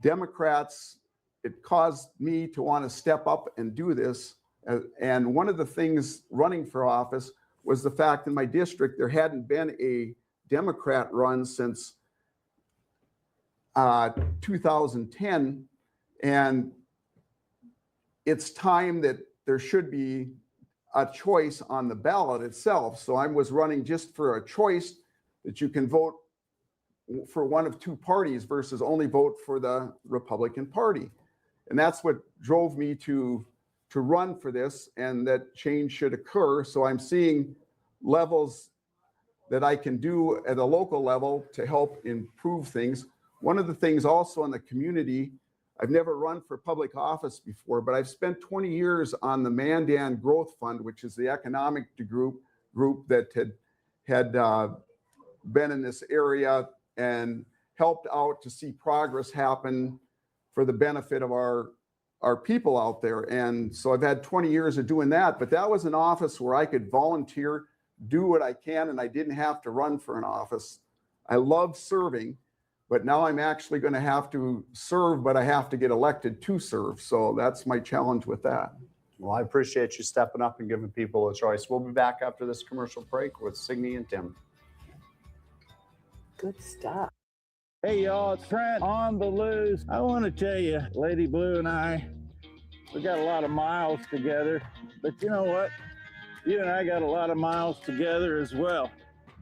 Speaker 3: Democrats, it caused me to want to step up and do this. And one of the things running for office was the fact in my district, there hadn't been a Democrat run since 2010. And it's time that there should be a choice on the ballot itself. So I was running just for a choice that you can vote for one of two parties versus only vote for the Republican Party. And that's what drove me to run for this, and that change should occur. So I'm seeing levels that I can do at a local level to help improve things. One of the things also in the community, I've never run for public office before, but I've spent 20 years on the Mandan Growth Fund, which is the economic group that had been in this area and helped out to see progress happen for the benefit of our people out there. And so I've had 20 years of doing that, but that was an office where I could volunteer, do what I can, and I didn't have to run for an office. I love serving, but now I'm actually going to have to serve, but I have to get elected to serve. So that's my challenge with that.
Speaker 1: Well, I appreciate you stepping up and giving people a choice. We'll be back after this commercial break with Signe and Dem.
Speaker 2: Good stuff.
Speaker 21: Hey y'all, it's Trent on the loose. I want to tell you, Lady Blue and I, we got a lot of miles together, but you know what? You and I got a lot of miles together as well.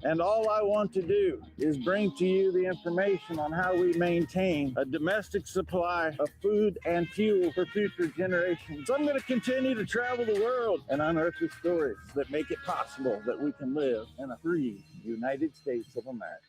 Speaker 21: And all I want to do is bring to you the information on how we maintain a domestic supply of food and fuel for future generations. So I'm going to continue to travel the world and unearth the stories that make it possible that we can live in a free United States of America.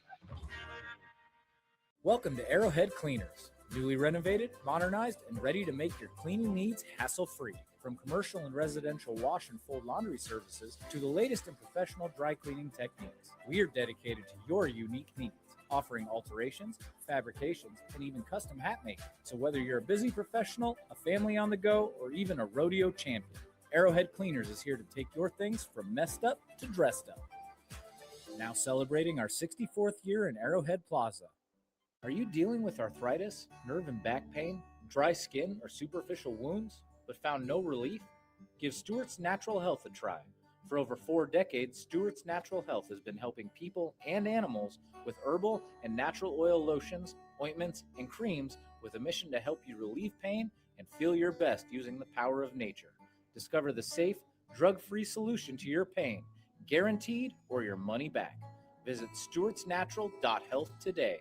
Speaker 6: Welcome to Arrowhead Cleaners. Newly renovated, modernized, and ready to make your cleaning needs hassle-free. From commercial and residential wash and fold laundry services to the latest in professional dry cleaning techniques, we are dedicated to your unique needs, offering alterations, fabrications, and even custom hat making. So whether you're a busy professional, a family on the go, or even a rodeo champion, Arrowhead Cleaners is here to take your things from messed up to dressed up. Now celebrating our 64th year in Arrowhead Plaza. Are you dealing with arthritis, nerve and back pain, dry skin, or superficial wounds, but found no relief? Give Stewart's Natural Health a try. For over 4 decades, Stewart's Natural Health has been helping people and animals with herbal and natural oil lotions, ointments, and creams with a mission to help you relieve pain and feel your best using the power of nature. Discover the safe, drug-free solution to your pain, guaranteed or your money back. Visit stewartsnatural.health today.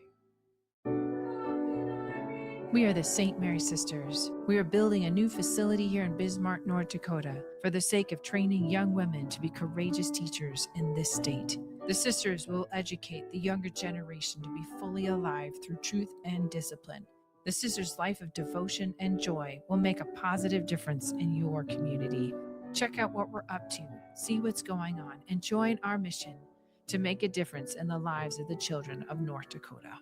Speaker 22: We are the St. Mary Sisters. We are building a new facility here in Bismarck, North Dakota, for the sake of training young women to be courageous teachers in this state. The sisters will educate the younger generation to be fully alive through truth and discipline. The sisters' life of devotion and joy will make a positive difference in your community. Check out what we're up to, see what's going on, and join our mission to make a difference in the lives of the children of North Dakota.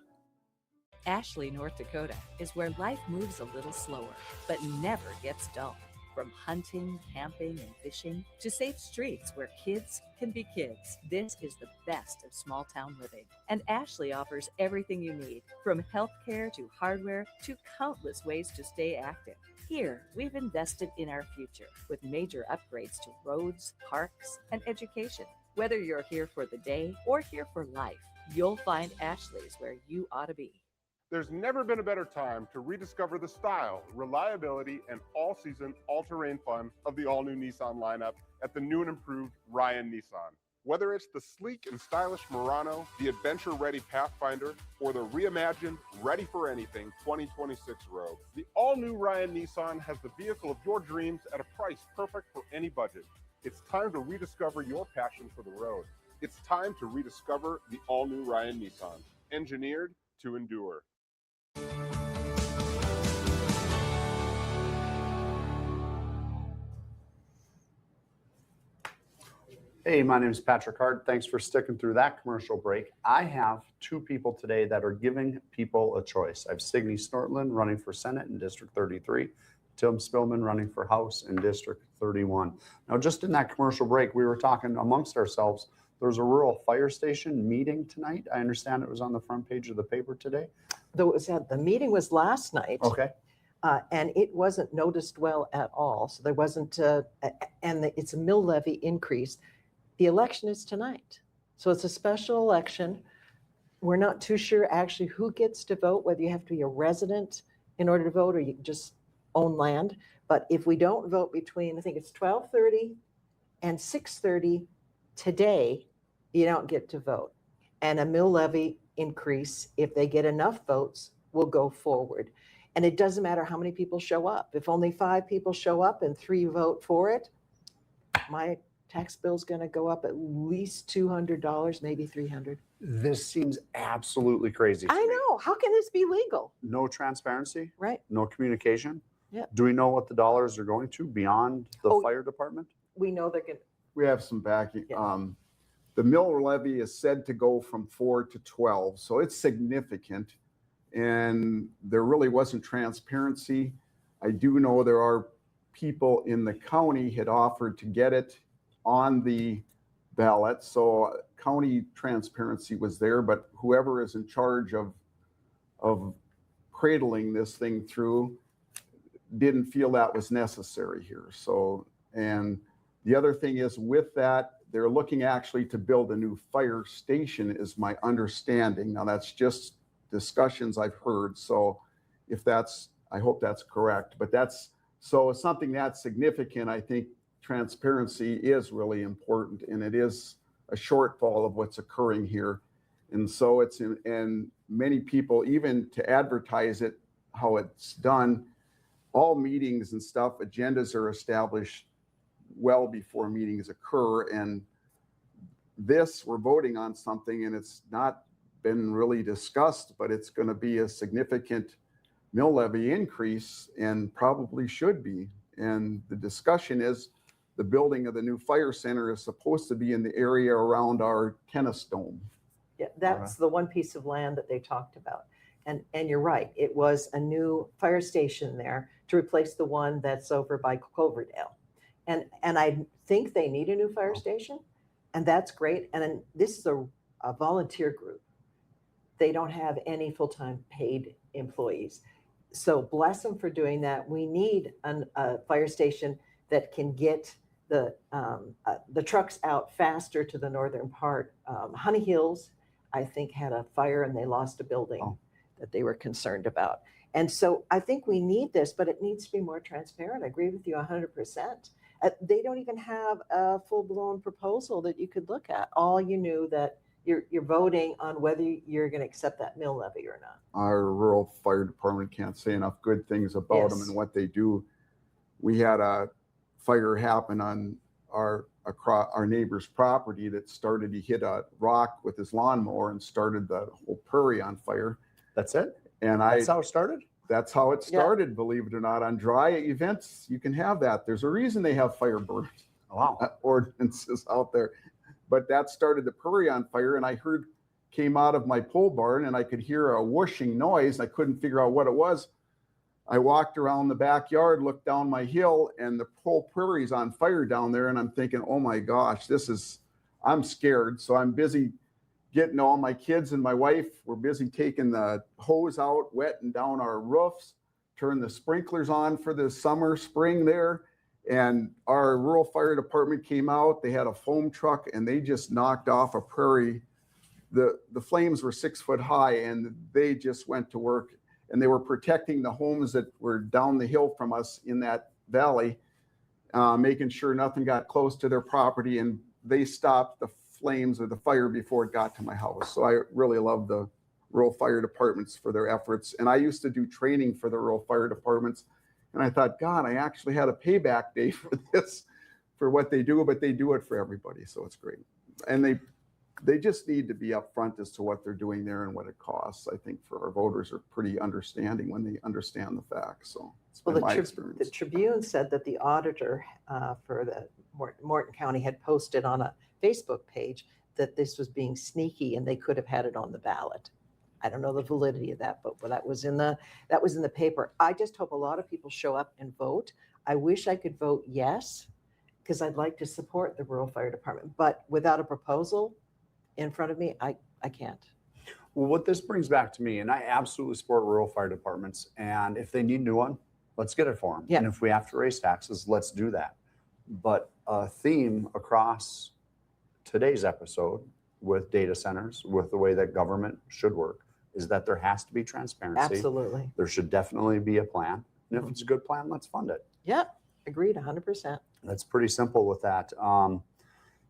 Speaker 7: Ashley, North Dakota is where life moves a little slower, but never gets dull. From hunting, camping, and fishing to safe streets where kids can be kids, this is the best of small town living. And Ashley offers everything you need, from healthcare to hardware to countless ways to stay active. Here, we've invested in our future with major upgrades to roads, parks, and education. Whether you're here for the day or here for life, you'll find Ashley's where you ought to be.
Speaker 4: There's never been a better time to rediscover the style, reliability, and all-season, all-terrain fun of the all-new Nissan lineup at the new and improved Ryan Nissan. Whether it's the sleek and stylish Murano, the adventure-ready Pathfinder, or the reimagined, ready-for-anything 2026 Rogue, the all-new Ryan Nissan has the vehicle of your dreams at a price perfect for any budget. It's time to rediscover your passion for the road. It's time to rediscover the all-new Ryan Nissan, engineered to endure.
Speaker 1: Hey, my name is Patrick Hart. Thanks for sticking through that commercial break. I have two people today that are giving people a choice. I have Signe Snortland running for Senate in District 33, Tim Spilman running for House in District 31. Now, just in that commercial break, we were talking amongst ourselves. There's a rural fire station meeting tonight. I understand it was on the front page of the paper today.
Speaker 2: The meeting was last night.
Speaker 1: Okay.
Speaker 2: And it wasn't noticed well at all. So there wasn't, it's a mill levy increase. The election is tonight. So it's a special election. We're not too sure actually who gets to vote, whether you have to be a resident in order to vote or you just own land. But if we don't vote between, I think it's 12:30 and 6:30 today, you don't get to vote. And a mill levy increase, if they get enough votes, will go forward. And it doesn't matter how many people show up. If only 5 people show up and 3 vote for it, my tax bill's going to go up at least $200, maybe $300.
Speaker 1: This seems absolutely crazy.
Speaker 2: I know. How can this be legal?
Speaker 1: No transparency.
Speaker 2: Right.
Speaker 1: No communication.
Speaker 2: Yeah.
Speaker 1: Do we know what the dollars are going to beyond the fire department?
Speaker 2: We know they're going to.
Speaker 3: We have some backing.
Speaker 2: Yeah.
Speaker 3: The mill levy is said to go from 4 to 12, so it's significant. And there really wasn't transparency. I do know there are people in the county had offered to get it on the ballot. So county transparency was there, but whoever is in charge of cradling this thing through didn't feel that was necessary here. So, and the other thing is with that, they're looking actually to build a new fire station is my understanding. Now that's just discussions I've heard. So if that's, I hope that's correct, but that's, so something that's significant, I think transparency is really important, and it is a shortfall of what's occurring here. And so it's in, and many people, even to advertise it, how it's done, all meetings and stuff, agendas are established well before meetings occur. And this, we're voting on something and it's not been really discussed, but it's going to be a significant mill levy increase and probably should be. And the discussion is the building of the new fire center is supposed to be in the area around our tennis dome.
Speaker 2: Yeah, that's the one piece of land that they talked about. And you're right, it was a new fire station there to replace the one that's over by Cloverdale. And I think they need a new fire station, and that's great. And then this is a volunteer group. They don't have any full-time paid employees. So bless them for doing that. We need a fire station that can get the trucks out faster to the northern part. Honey Hills, I think, had a fire and they lost a building that they were concerned about. And so I think we need this, but it needs to be more transparent. I agree with you 100%. They don't even have a full-blown proposal that you could look at. All you knew that you're voting on whether you're going to accept that mill levy or not.
Speaker 3: Our rural fire department can't say enough good things about them and what they do. We had a fire happen on our neighbor's property that started, he hit a rock with his lawnmower and started the whole prairie on fire.
Speaker 1: That's it?
Speaker 3: And
Speaker 1: that's how it started?
Speaker 3: That's how it started, believe it or not. On dry events, you can have that. There's a reason they have fire burn ordinances out there. But that started the prairie on fire, and I came out of my pole barn and I could hear a whooshing noise. I couldn't figure out what it was. I walked around the backyard, looked down my hill, and the whole prairie's on fire down there. And I'm thinking, oh my gosh, I'm scared. So I'm busy getting all my kids and my wife. We're busy taking the hose out, wetting down our roofs, turn the sprinklers on for the spring there. And our rural fire department came out, they had a foam truck and they just knocked off a prairie the flames were 6 foot high, and they just went to work, and they were protecting the homes that were down the hill from us in that valley, making sure nothing got close to their property, and they stopped the flames or the fire before it got to my house. So I really love the rural fire departments for their efforts. And I used to do training for the rural fire departments, and I thought, God, I actually had a payback day for this, for what they do, but they do it for everybody, so it's great. And they just need to be upfront as to what they're doing there and what it costs. I think for our voters are pretty understanding when they understand the facts. So it's been my experience.
Speaker 2: The Tribune said that the auditor for the Morton County had posted on a Facebook page that this was being sneaky and they could have had it on the ballot. I don't know the validity of that, but that was in the paper. I just hope a lot of people show up and vote. I wish I could vote yes, because I'd like to support the rural fire department, but without a proposal in front of me, I can't.
Speaker 1: Well, what this brings back to me, and I absolutely support rural fire departments, and if they need a new one, let's get it for them.
Speaker 2: Yeah.
Speaker 1: And if we have to raise taxes, let's do that. But a theme across today's episode with data centers, with the way that government should work, is that there has to be transparency.
Speaker 2: Absolutely.
Speaker 1: There should definitely be a plan. And if it's a good plan, let's fund it.
Speaker 2: Yeah, agreed 100%.
Speaker 1: That's pretty simple with that.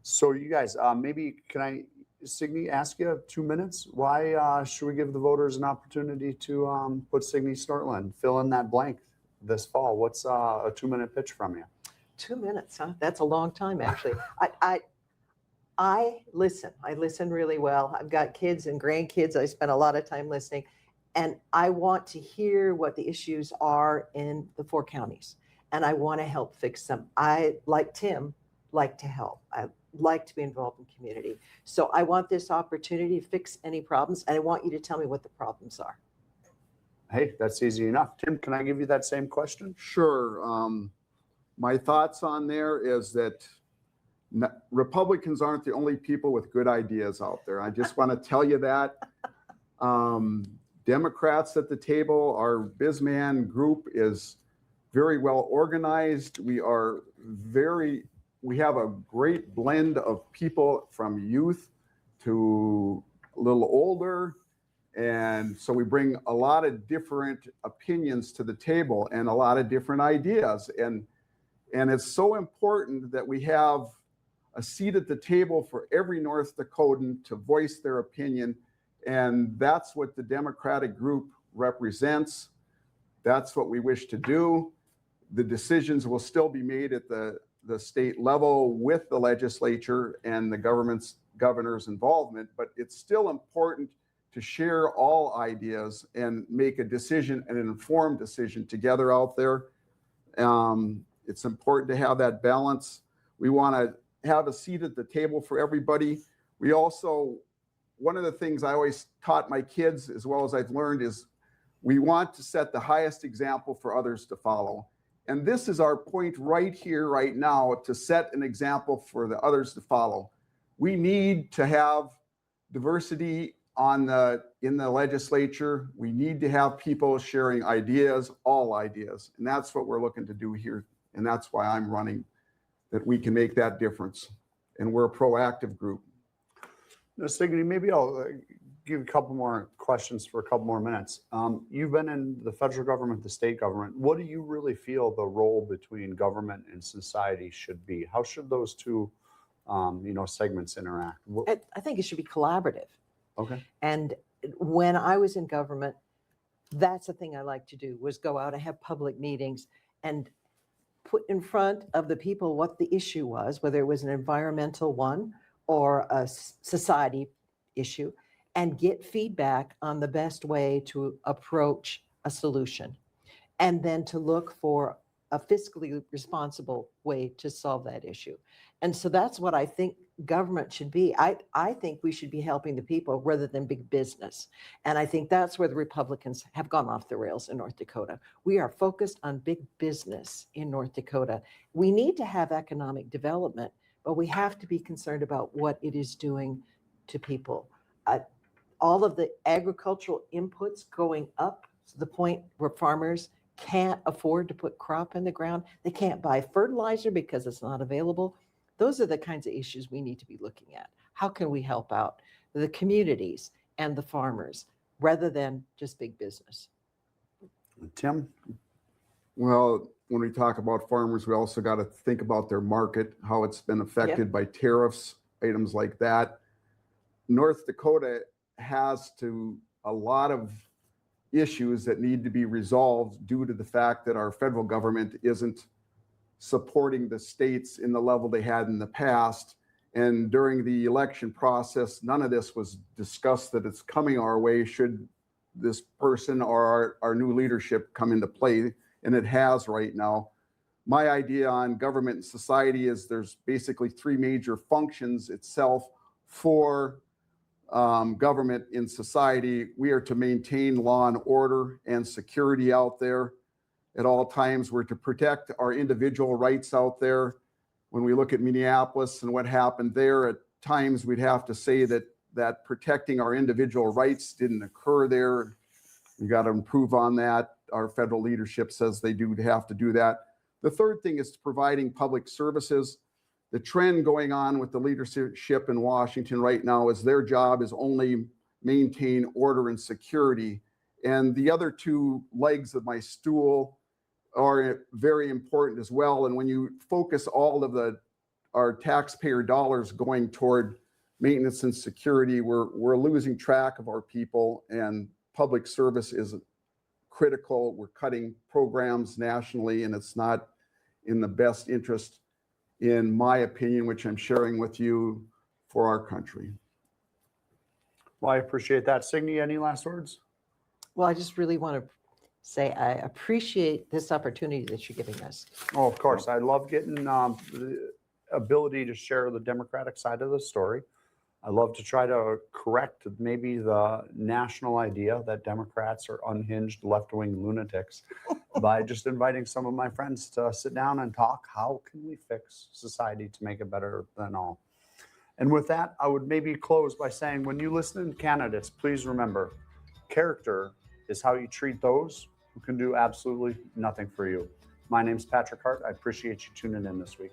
Speaker 1: So you guys, maybe can I, Signe, ask you 2 minutes? Why should we give the voters an opportunity to put Signe Snortland, fill in that blank this fall? What's a 2-minute pitch from you?
Speaker 2: 2 minutes, huh? That's a long time, actually. I listen. I listen really well. I've got kids and grandkids. I spend a lot of time listening, and I want to hear what the issues are in the 4 counties, and I want to help fix them. I, like Tim, like to help. I like to be involved in community. So I want this opportunity to fix any problems, and I want you to tell me what the problems are.
Speaker 1: Hey, that's easy enough. Tim, can I give you that same question?
Speaker 3: Sure. My thoughts on there is that Republicans aren't the only people with good ideas out there. I just want to tell you that. Democrats at the table, our BizMan group is very well organized. We have a great blend of people from youth to a little older. And so we bring a lot of different opinions to the table and a lot of different ideas. And it's so important that we have a seat at the table for every North Dakotan to voice their opinion. And that's what the Democratic group represents. That's what we wish to do. The decisions will still be made at the state level with the legislature and the governor's involvement, but it's still important to share all ideas and make a decision, an informed decision together out there. It's important to have that balance. We want to have a seat at the table for everybody. We also, one of the things I always taught my kids, as well as I've learned, is we want to set the highest example for others to follow. And this is our point right here, right now, to set an example for the others to follow. We need to have diversity in the legislature. We need to have people sharing ideas, all ideas. And that's what we're looking to do here. And that's why I'm running, that we can make that difference. And we're a proactive group.
Speaker 1: Now, Signe, maybe I'll give you a couple more questions for a couple more minutes. You've been in the federal government, the state government. What do you really feel the role between government and society should be? How should those two, segments interact?
Speaker 2: I think it should be collaborative.
Speaker 1: Okay.
Speaker 2: And when I was in government, that's the thing I like to do, was go out and have public meetings and put in front of the people what the issue was, whether it was an environmental one or a society issue, and get feedback on the best way to approach a solution. And then to look for a fiscally responsible way to solve that issue. And so that's what I think government should be. I think we should be helping the people rather than big business. And I think that's where the Republicans have gone off the rails in North Dakota. We are focused on big business in North Dakota. We need to have economic development, but we have to be concerned about what it is doing to people. All of the agricultural inputs going up to the point where farmers can't afford to put crop in the ground. They can't buy fertilizer because it's not available. Those are the kinds of issues we need to be looking at. How can we help out? the communities and the farmers rather than just big business.
Speaker 1: Tim?
Speaker 3: Well, when we talk about farmers, we also got to think about their market, how it's been affected by tariffs, items like that. North Dakota has a lot of issues that need to be resolved due to the fact that our federal government isn't supporting the states in the level they had in the past. And during the election process, none of this was discussed that it's coming our way should this person or our new leadership come into play, and it has right now. My idea on government and society is there's basically three major functions itself for government in society. We are to maintain law and order and security out there at all times. We're to protect our individual rights out there. When we look at Minneapolis and what happened there, at times we'd have to say that protecting our individual rights didn't occur there. We got to improve on that. Our federal leadership says they do have to do that. The third thing is providing public services. The trend going on with the leadership in Washington right now is their job is only maintain order and security. And the other two legs of my stool are very important as well. And when you focus all of our taxpayer dollars going toward maintenance and security, we're losing track of our people, and public service is critical. We're cutting programs nationally, and it's not in the best interest, in my opinion, which I'm sharing with you, for our country.
Speaker 1: Well, I appreciate that. Signe, any last words?
Speaker 2: Well, I just really want to say I appreciate this opportunity that you're giving us.
Speaker 1: Oh, of course. I love getting the ability to share the Democratic side of the story. I love to try to correct maybe the national idea that Democrats are unhinged left-wing lunatics by just inviting some of my friends to sit down and talk. How can we fix society to make it better than all? And with that, I would maybe close by saying, when you listen to candidates, please remember, character is how you treat those who can do absolutely nothing for you. My name's Patrick Hart. I appreciate you tuning in this week.